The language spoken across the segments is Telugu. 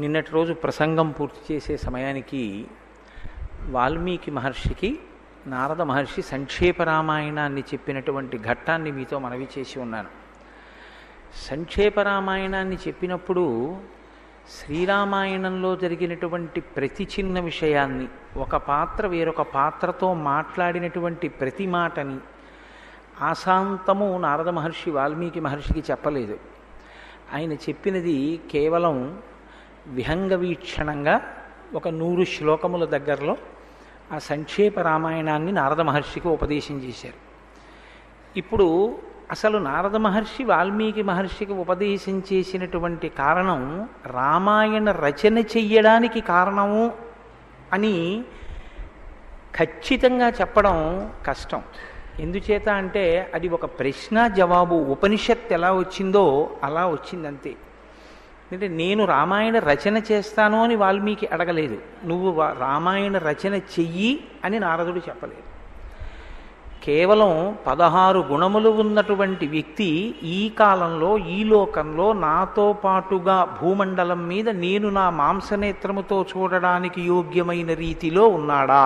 నిన్నటి రోజు ప్రసంగం పూర్తి చేసే సమయానికి వాల్మీకి మహర్షికి నారద మహర్షి సంక్షేప రామాయణాన్ని చెప్పినటువంటి ఘట్టాన్ని మీతో మనవి చేసి ఉన్నాను. సంక్షేప రామాయణాన్ని చెప్పినప్పుడు శ్రీరామాయణంలో జరిగినటువంటి ప్రతి చిన్న విషయాన్ని, ఒక పాత్ర వేరొక పాత్రతో మాట్లాడినటువంటి ప్రతి మాటని ఆశాంతము నారద మహర్షి వాల్మీకి మహర్షికి చెప్పలేదు. ఆయన చెప్పినది కేవలం విహంగ వీక్షణంగా ఒక 100 శ్లోకముల దగ్గరలో ఆ సంక్షేప రామాయణాన్ని నారద మహర్షికి ఉపదేశం చేశారు. ఇప్పుడు అసలు నారద మహర్షి వాల్మీకి మహర్షికి ఉపదేశం చేసినటువంటి కారణం రామాయణ రచన చెయ్యడానికి కారణము అని ఖచ్చితంగా చెప్పడం కష్టం. ఎందుచేత అంటే అది ఒక ప్రశ్న జవాబు, ఉపనిషత్తు ఎలా వచ్చిందో అలా వచ్చిందంతే. అంటే నేను రామాయణ రచన చేస్తాను అని వాల్మీకి అడగలేదు, నువ్వు రామాయణ రచన చెయ్యి అని నారదుడు చెప్పలేదు. కేవలం 16 గుణములు ఉన్నటువంటి వ్యక్తి ఈ కాలంలో ఈ లోకంలో నాతో పాటుగా భూమండలం మీద నేను నా మాంసనేత్రముతో చూడడానికి యోగ్యమైన రీతిలో ఉన్నాడా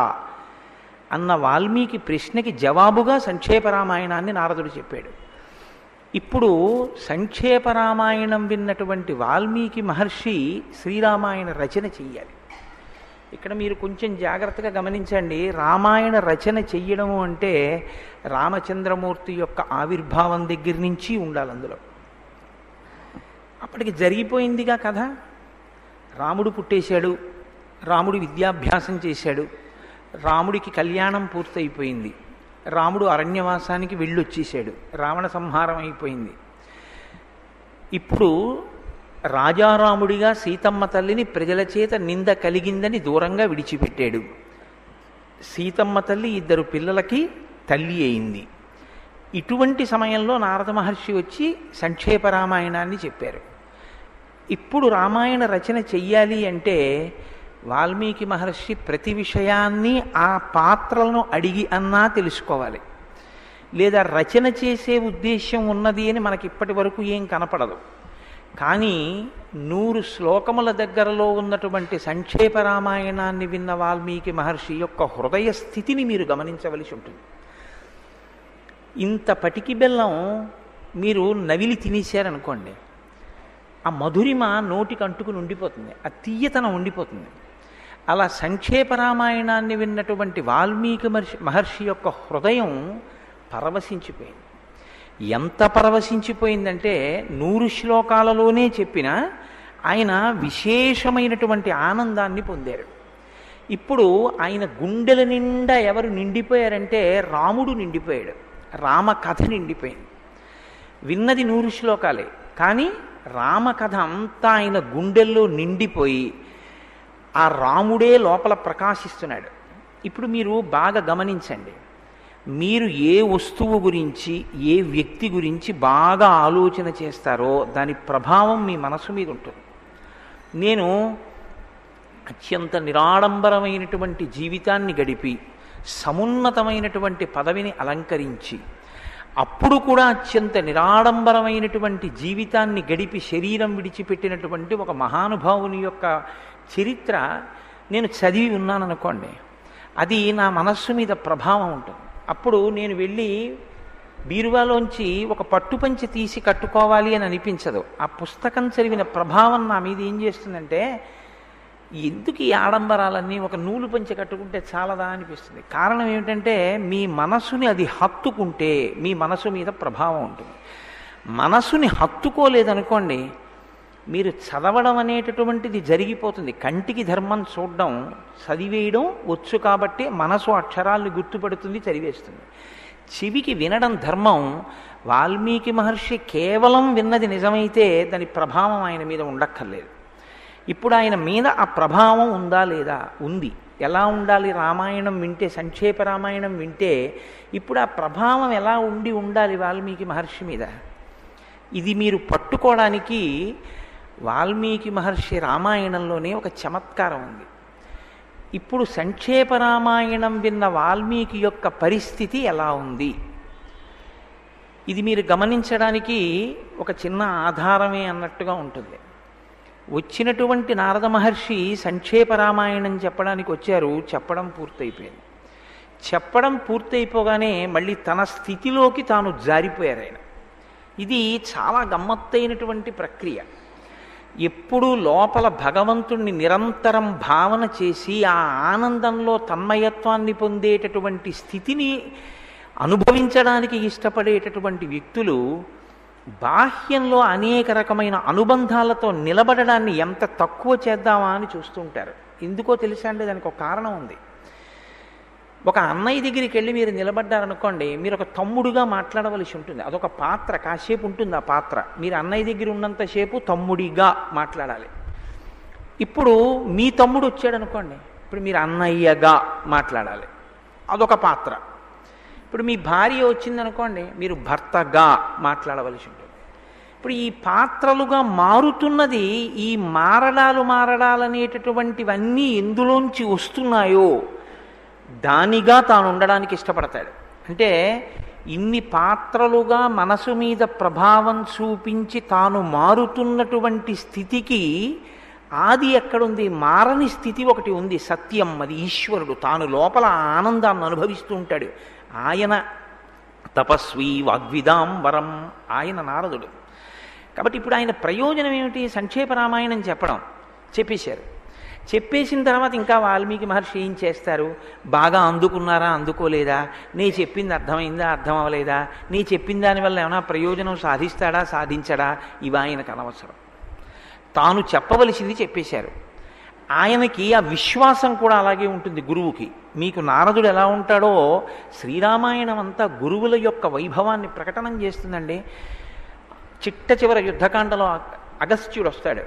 అన్న వాల్మీకి ప్రశ్నకి జవాబుగా సంక్షేప రామాయణాన్ని నారదుడు చెప్పాడు. ఇప్పుడు సంక్షేప రామాయణం విన్నటువంటి వాల్మీకి మహర్షి శ్రీరామాయణ రచన చెయ్యాలి. ఇక్కడ మీరు కొంచెం జాగ్రత్తగా గమనించండి. రామాయణ రచన చెయ్యడము అంటే రామచంద్రమూర్తి యొక్క ఆవిర్భావం దగ్గర నుంచి ఉండాలి. అందులో అప్పటికి జరిగిపోయిందిగా కథ. రాముడు పుట్టేశాడు, రాముడు విద్యాభ్యాసం చేశాడు, రాముడికి కళ్యాణం పూర్తయిపోయింది, రాముడు అరణ్యవాసానికి వెళ్ళొచ్చేశాడు, రావణ సంహారం అయిపోయింది. ఇప్పుడు రాజారాముడిగా సీతమ్మ తల్లిని ప్రజల చేత నింద కలిగిందని దూరంగా విడిచిపెట్టాడు. సీతమ్మ తల్లి 2 పిల్లలకి తల్లి అయింది. ఇటువంటి సమయంలో నారద మహర్షి వచ్చి సంక్షేప రామాయణాన్ని చెప్పారు. ఇప్పుడు రామాయణ రచన చెయ్యాలి అంటే వాల్మీకి మహర్షి ప్రతి విషయాన్ని ఆ పాత్రలను అడిగి అన్నా తెలుసుకోవాలి. లేదా రచన చేసే ఉద్దేశ్యం ఉన్నది అని మనకి ఇప్పటి వరకు ఏం కనపడదు. కానీ 100 శ్లోకముల దగ్గరలో ఉన్నటువంటి సంక్షేప రామాయణాన్ని విన్న వాల్మీకి మహర్షి యొక్క హృదయ స్థితిని మీరు గమనించవలసి ఉంటుంది. ఇంత పటికి బెల్లం మీరు నవిలి తినేశారనుకోండి, ఆ మధురిమ నోటికి అంటుకుని ఉండిపోతుంది, ఆ తీయతనం ఉండిపోతుంది. అలా సంక్షేప రామాయణాన్ని విన్నటువంటి వాల్మీకి మహర్షి యొక్క హృదయం పరవశించిపోయింది. ఎంత పరవశించిపోయిందంటే 100 శ్లోకాలలోనే చెప్పిన ఆయన విశేషమైనటువంటి ఆనందాన్ని పొందారు. ఇప్పుడు ఆయన గుండెల నిండా ఎవరు నిండిపోయారంటే రాముడు నిండిపోయాడు, రామకథ నిండిపోయింది. విన్నది 100 శ్లోకాలే, కానీ రామకథ అంతా ఆయన గుండెల్లో నిండిపోయి ఆ రాముడే లోపల ప్రకాశిస్తున్నాడు. ఇప్పుడు మీరు బాగా గమనించండి. మీరు ఏ వస్తువు గురించి, ఏ వ్యక్తి గురించి బాగా ఆలోచన చేస్తారో దాని ప్రభావం మీ మనసు మీద ఉంటుంది. నేను అత్యంత నిరాడంబరమైనటువంటి జీవితాన్ని గడిపి సమున్నతమైనటువంటి పదవిని అలంకరించి అప్పుడు కూడా అత్యంత నిరాడంబరమైనటువంటి జీవితాన్ని గడిపి శరీరం విడిచిపెట్టినటువంటి ఒక మహానుభావుని యొక్క చరిత్ర నేను చదివి ఉన్నాననుకోండి, అది నా మనస్సు మీద ప్రభావం ఉంటుంది. అప్పుడు నేను వెళ్ళి బీరువాలోంచి ఒక పట్టుపంచి తీసి కట్టుకోవాలి అని అనిపించదు. ఆ పుస్తకం చదివిన ప్రభావం నా మీద ఏం చేస్తుందంటే, ఎందుకు ఈ ఆడంబరాలన్నీ, ఒక నూలు పంచె కట్టుకుంటే చాలదా అనిపిస్తుంది. కారణం ఏమిటంటే మీ మనసుని అది హత్తుకుంటే మీ మనసు మీద ప్రభావం ఉంటుంది. మనసుని హత్తుకోలేదనుకోండి, మీరు చదవడం అనేటటువంటిది జరిగిపోతుంది. కంటికి ధర్మం చూడడం, చదివేయడం వచ్చు కాబట్టి మనసు అక్షరాల్ని గుర్తుపడుతుంది, చదివేస్తుంది. చెవికి వినడం ధర్మం. వాల్మీకి మహర్షి కేవలం విన్నది నిజమైతే దాని ప్రభావం ఆయన మీద ఉండక్కర్లేదు. ఇప్పుడు ఆయన మీద ఆ ప్రభావం ఉందా లేదా? ఉంది. ఎలా ఉండాలి? రామాయణం వింటే, సంక్షేప రామాయణం వింటే ఇప్పుడు ఆ ప్రభావం ఎలా ఉండాలి వాల్మీకి మహర్షి మీద? ఇది మీరు పట్టుకోవడానికి వాల్మీకి మహర్షి రామాయణంలోనే ఒక చమత్కారం ఉంది. ఇప్పుడు సంక్షేప రామాయణం విన్న వాల్మీకి యొక్క పరిస్థితి ఎలా ఉంది? ఇది మీరు గమనించడానికి ఒక చిన్న ఆధారమే అన్నట్టుగా ఉంటుంది. వచ్చినటువంటి నారద మహర్షి సంక్షేప రామాయణం చెప్పడానికి వచ్చారు. చెప్పడం పూర్తయిపోయింది. చెప్పడం పూర్తయిపోగానే మళ్ళీ తన స్థితిలోకి తాను జారిపోయారు ఆయన. ఇది చాలా గమ్మత్తైనటువంటి ప్రక్రియ. ఎప్పుడూ లోపల భగవంతుణ్ణి నిరంతరం భావన చేసి ఆ ఆనందంలో తన్మయత్వాన్ని పొందేటటువంటి స్థితిని అనుభవించడానికి ఇష్టపడేటటువంటి వ్యక్తులు బాహ్యంలో అనేక రకమైన అనుబంధాలతో నిలబడడాన్ని ఎంత తక్కువ చేద్దామా అని చూస్తుంటారు. ఎందుకో తెలుసా అండి? దానికి ఒక కారణం ఉంది. ఒక అన్నయ్య దగ్గరికి వెళ్ళి మీరు నిలబడ్డారనుకోండి, మీరు ఒక తమ్ముడుగా మాట్లాడవలసి ఉంటుంది. అదొక పాత్ర, కాసేపు ఉంటుంది ఆ పాత్ర. మీరు అన్నయ్య దగ్గర ఉన్నంతసేపు తమ్ముడిగా మాట్లాడాలి. ఇప్పుడు మీ తమ్ముడు వచ్చాడు అనుకోండి, ఇప్పుడు మీరు అన్నయ్యగా మాట్లాడాలి. అదొక పాత్ర. ఇప్పుడు మీ భార్య వచ్చిందనుకోండి, మీరు భర్తగా మాట్లాడవలసి ఉంటుంది. ఇప్పుడు ఈ పాత్రలుగా మారుతున్నది, ఈ మారడాలనేటటువంటివన్నీ ఎందులోంచి వస్తున్నాయో దానిగా తాను ఉండడానికి ఇష్టపడతాడు. అంటే ఇన్ని పాత్రలుగా మనసు మీద ప్రభావం చూపించి తాను మారుతున్నటువంటి స్థితికి ఆది ఎక్కడుంది? మారని స్థితి ఒకటి ఉంది, సత్యం. అది ఈశ్వరుడు. తాను లోపల ఆనందాన్ని అనుభవిస్తూ ఉంటాడు. ఆయన తపస్వి వాగ్విదాం వరం, ఆయన నారదుడు. కాబట్టి ఇప్పుడు ఆయన ప్రయోజనం ఏమిటి? సంక్షేప రామాయణం చెప్పడం. చెప్పేశారు. చెప్పేసిన తర్వాత ఇంకా వాల్మీకి మహర్షి ఏం చేస్తారు? బాగా అందుకున్నారా, అందుకోలేదా, నీ చెప్పింది అర్థమైందా, అర్థం అవ్వలేదా, నీ చెప్పిన దానివల్ల ఏమైనా ప్రయోజనం సాధిస్తాడా, సాధించడా, ఇవి ఆయనకు అనవసరం. తాను చెప్పవలసింది చెప్పేశారు. ఆయనకి ఆ విశ్వాసం కూడా అలాగే ఉంటుంది గురువుకి. మీకు నారదుడు ఎలా ఉంటాడో శ్రీరామాయణం అంతా గురువుల యొక్క వైభవాన్ని ప్రకటనం చేస్తుందండి. చిట్ట చివర యుద్ధకాండలో అగస్త్యుడు వస్తాడు.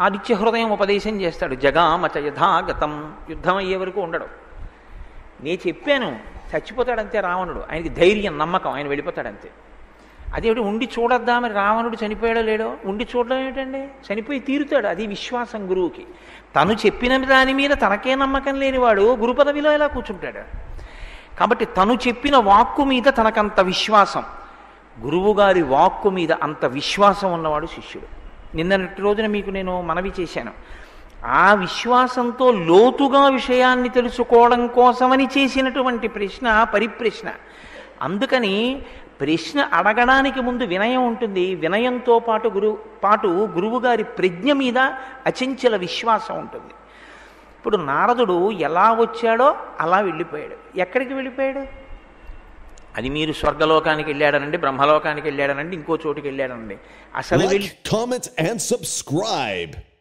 ఆదిత్య హృదయం ఉపదేశం చేస్తాడు. జగామచ యథాగతం. యుద్ధం అయ్యే వరకు ఉండడు. నేను చెప్పాను, చచ్చిపోతాడంతే రావణుడు. ఆయనకి ధైర్యం, నమ్మకం, ఆయన వెళ్ళిపోతాడంతే. అదేమిటి ఉండి చూడొద్దా? మరి రావణుడు చనిపోయాడో లేడో? ఉండి చూడడం ఏమిటండి? చనిపోయి తీరుతాడు. అది విశ్వాసం గురువుకి. తను చెప్పిన దాని మీద తనకే నమ్మకం లేనివాడు గురు పదవిలో ఎలా కూర్చుంటాడు? కాబట్టి తను చెప్పిన వాక్కు మీద తనకంత విశ్వాసం, గురువుగారి వాక్కు మీద అంత విశ్వాసం ఉన్నవాడు శిష్యుడు. నిన్నటి రోజున మీకు నేను మనవి చేశాను. ఆ విశ్వాసంతో లోతుగా విషయాన్ని తెలుసుకోవడం కోసమని చేసినటువంటి ప్రశ్న పరిప్రశ్న. అందుకని ప్రశ్న అడగడానికి ముందు వినయం ఉంటుంది. వినయంతో పాటు గురువుగారి ప్రజ్ఞ మీద అచంచల విశ్వాసం ఉంటుంది. ఇప్పుడు నారదుడు ఎలా వచ్చాడో అలా వెళ్ళిపోయాడు. ఎక్కడికి వెళ్ళిపోయాడు? అది మీరు స్వర్గలోకానికి వెళ్ళాడనండి, బ్రహ్మలోకానికి వెళ్ళాడనండి, ఇంకో చోటుకి వెళ్ళాడనండి. అసలు Like, comment and subscribe.